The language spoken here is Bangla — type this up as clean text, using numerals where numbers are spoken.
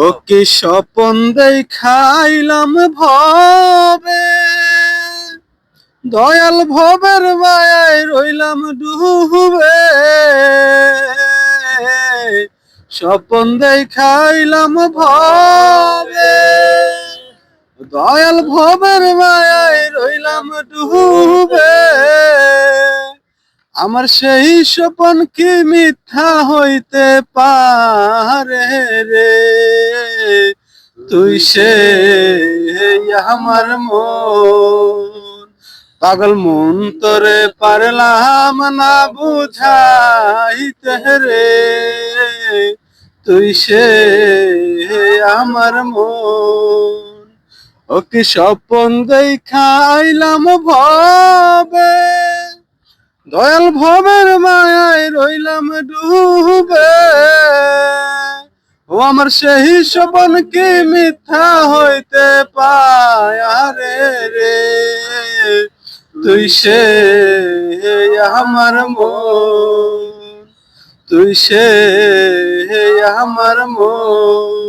ও কি স্বপন দেখাইলাম ভবে, দয়াল ভবের মায়ায় রইলাম ডুবে। স্বপন দেখাইলাম ভবে, দয়াল ভবের মায়ায় রইলাম ডুবে। আমার সেই স্বপন কি মিথ্যা হইতে পারে রে? তুই সে আমার মন, পাগল মন তোরে পারলাম না বুঝাইতে রে। তুই সে আমার মন, ও কি স্বপন দেখাইলাম ভবে, দয়াল ভবের মায়ায় রইলাম ডুবে। ও আমার সেই স্বপন কি মিথ্যা হইতে পায় রে? তুই সে আমার মন, তুই সে আমার মন।